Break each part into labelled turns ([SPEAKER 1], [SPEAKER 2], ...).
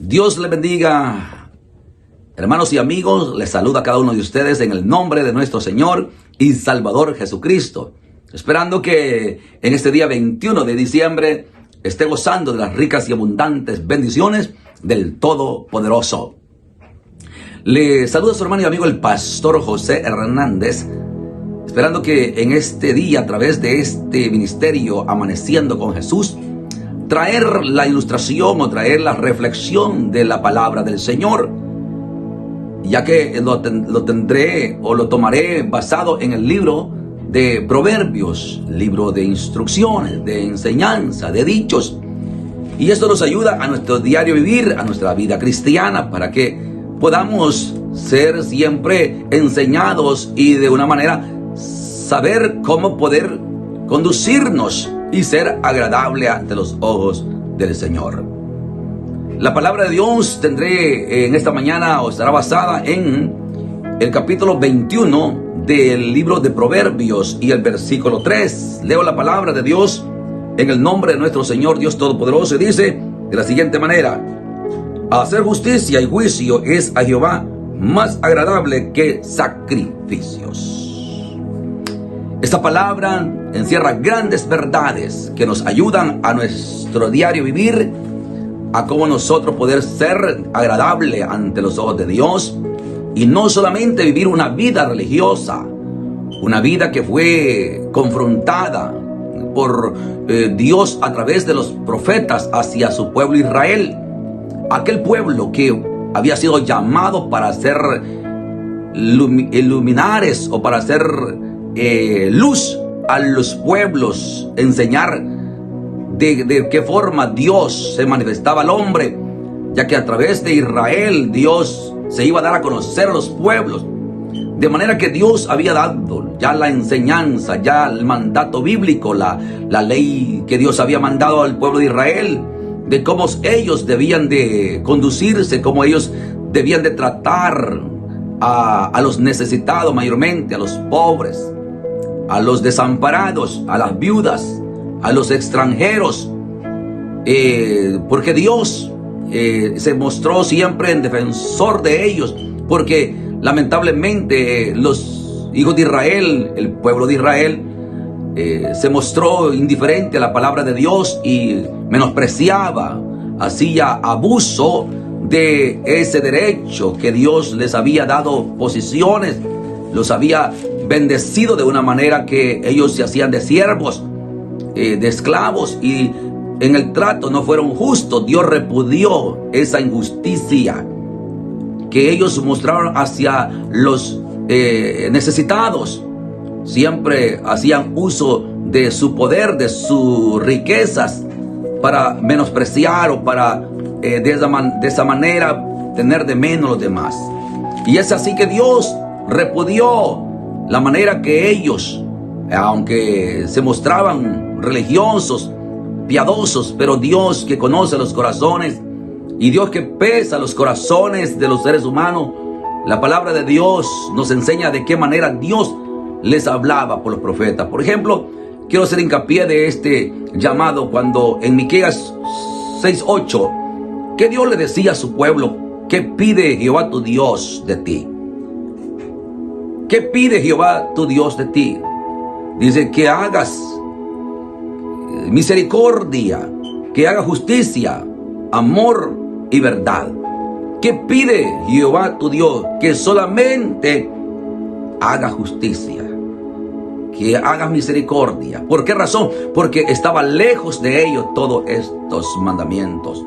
[SPEAKER 1] Dios les bendiga, hermanos y amigos. Les saluda a cada uno de ustedes en el nombre de nuestro Señor y Salvador Jesucristo, esperando que en este día 21 de diciembre esté gozando de las ricas y abundantes bendiciones del Todopoderoso. Le saluda a su hermano y amigo el pastor José Hernández, esperando que en este día, a través de este ministerio Amaneciendo con Jesús, traer la ilustración o traer la reflexión de la palabra del Señor, ya que lo tendré o lo tomaré basado en el libro de Proverbios, libro de instrucciones, de enseñanza, de dichos. Y esto nos ayuda a nuestro diario vivir, a nuestra vida cristiana, para que podamos ser siempre enseñados y de una manera saber cómo poder conducirnos y ser agradable ante los ojos del Señor. La palabra de Dios tendré en esta mañana o estará basada en el capítulo 21 del libro de Proverbios y el versículo 3. Leo la palabra de Dios en el nombre de nuestro Señor Dios Todopoderoso y dice de la siguiente manera: hacer justicia y juicio es a Jehová más agradable que sacrificios. Esta palabra encierra grandes verdades que nos ayudan a nuestro diario vivir, a cómo nosotros poder ser agradable ante los ojos de Dios, y no solamente vivir una vida religiosa, una vida que fue confrontada por Dios a través de los profetas hacia su pueblo Israel, aquel pueblo que había sido llamado para ser luminares o para ser luz a los pueblos, enseñar de qué forma Dios se manifestaba al hombre, ya que a través de Israel Dios se iba a dar a conocer a los pueblos, de manera que Dios había dado ya la enseñanza, ya el mandato bíblico, la ley que Dios había mandado al pueblo de Israel, de cómo ellos debían de conducirse, cómo ellos debían de tratar a los necesitados, mayormente a los pobres, a los desamparados, a las viudas, a los extranjeros, porque Dios se mostró siempre en defensor de ellos, porque lamentablemente los hijos de Israel, el pueblo de Israel, se mostró indiferente a la palabra de Dios y menospreciaba, hacía abuso de ese derecho que Dios les había dado posiciones, los había bendecido de una manera que ellos se hacían de siervos, de esclavos, y en el trato no fueron justos. Dios repudió esa injusticia que ellos mostraron hacia los necesitados. Siempre hacían uso de su poder, de sus riquezas, para menospreciar o para de esa manera tener de menos a los demás. Y es así que Dios repudió la manera que ellos, aunque se mostraban religiosos, piadosos, pero Dios que conoce los corazones y Dios que pesa los corazones de los seres humanos, la palabra de Dios nos enseña de qué manera Dios les hablaba por los profetas. Por ejemplo, quiero hacer hincapié de este llamado cuando en Miqueas 6:8, que Dios le decía a su pueblo: ¿qué pide Jehová tu Dios de ti? ¿Qué pide Jehová tu Dios de ti? Dice que hagas misericordia, que hagas justicia, amor y verdad. ¿Qué pide Jehová tu Dios? Que solamente haga justicia, que hagas misericordia. ¿Por qué razón? Porque estaba lejos de ellos todos estos mandamientos.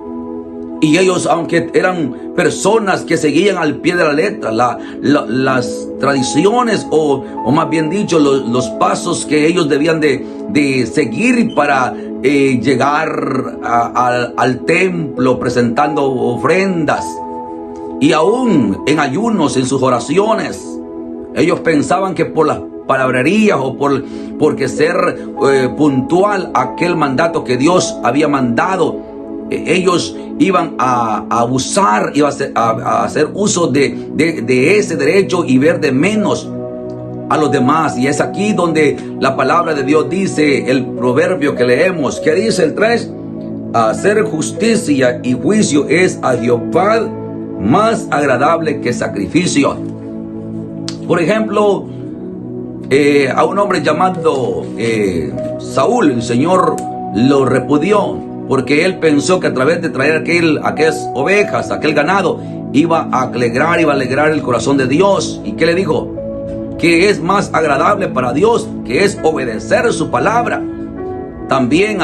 [SPEAKER 1] Y ellos, aunque eran personas que seguían al pie de la letra las tradiciones o más bien dicho los pasos que ellos debían de seguir para llegar al templo presentando ofrendas, y aún en ayunos, en sus oraciones, ellos pensaban que por las palabrerías o porque ser puntual a aquel mandato que Dios había mandado, ellos iban a abusar, iban a hacer uso de ese derecho y ver de menos a los demás. Y es aquí donde la palabra de Dios dice, el proverbio que leemos, que dice el 3: hacer justicia y juicio es a Jehová más agradable que sacrificio. Por ejemplo, a un hombre llamado Saúl, el Señor lo repudió porque él pensó que a través de traer aquellas ovejas, aquel ganado, iba a alegrar el corazón de Dios. ¿Y qué le dijo? Que es más agradable para Dios, que es obedecer su palabra. También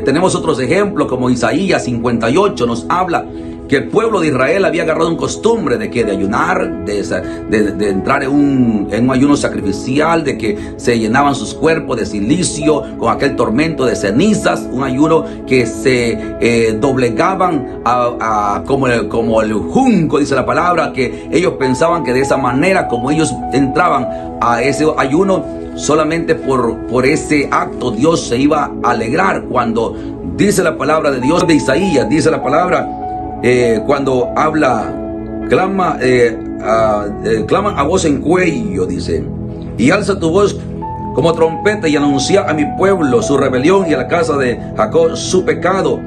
[SPEAKER 1] tenemos otros ejemplos, como Isaías 58 nos habla que el pueblo de Israel había agarrado un costumbre de ayunar, de entrar en un ayuno sacrificial, de que se llenaban sus cuerpos de silicio con aquel tormento de cenizas, un ayuno que se doblegaban como el junco, dice la palabra, que ellos pensaban que de esa manera, como ellos entraban a ese ayuno, solamente por ese acto Dios se iba a alegrar. Cuando dice la palabra de Dios de Isaías, dice la palabra, cuando habla, claman a voz en cuello, dicen, y alza tu voz como trompeta y anuncia a mi pueblo su rebelión y a la casa de Jacob su pecado,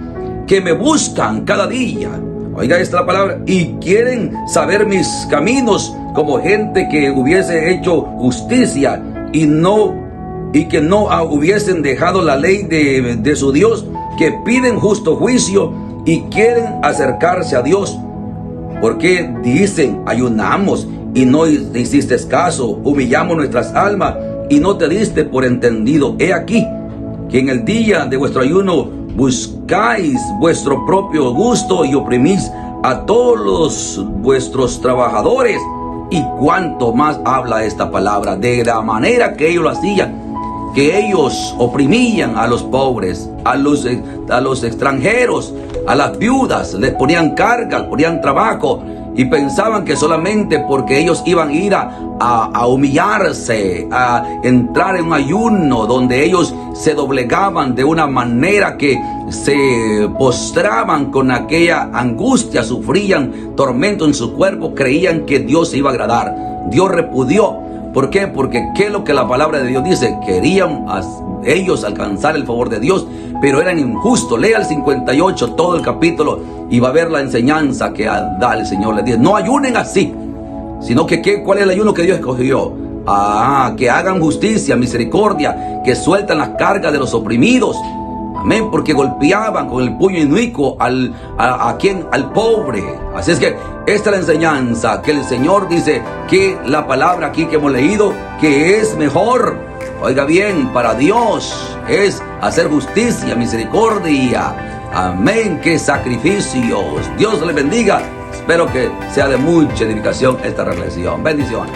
[SPEAKER 1] que me buscan cada día. Oiga esta la palabra, y quieren saber mis caminos, como gente que hubiese hecho justicia y que no hubiesen dejado la ley de su Dios, que piden justo juicio y quieren acercarse a Dios. Porque dicen, ayunamos y no hiciste caso, humillamos nuestras almas y no te diste por entendido. He aquí que en el día de vuestro ayuno buscáis vuestro propio gusto y oprimís a todos vuestros trabajadores. Y cuánto más habla esta palabra, de la manera que ellos lo hacían, que ellos oprimían a los pobres, a los extranjeros, a las viudas, les ponían cargas, ponían trabajo, y pensaban que solamente porque ellos iban a ir a humillarse, a entrar en un ayuno donde ellos se doblegaban de una manera que se postraban con aquella angustia, sufrían tormento en su cuerpo, creían que Dios se iba a agradar. Dios repudió. ¿Por qué? Porque ¿qué es lo que la palabra de Dios dice? Querían ellos alcanzar el favor de Dios, pero eran injustos. Lea el 58, todo el capítulo, y va a ver la enseñanza que da el Señor. Les dice, no ayunen así, sino que ¿cuál es el ayuno que Dios escogió? Que hagan justicia, misericordia, que sueltan las cargas de los oprimidos. Amén, porque golpeaban con el puño inicuo al pobre. Así es que esta es la enseñanza que el Señor dice, que la palabra aquí que hemos leído, que es mejor. Oiga bien, para Dios es hacer justicia, misericordia. Amén, que sacrificios. Dios les bendiga. Espero que sea de mucha edificación esta reflexión. Bendiciones.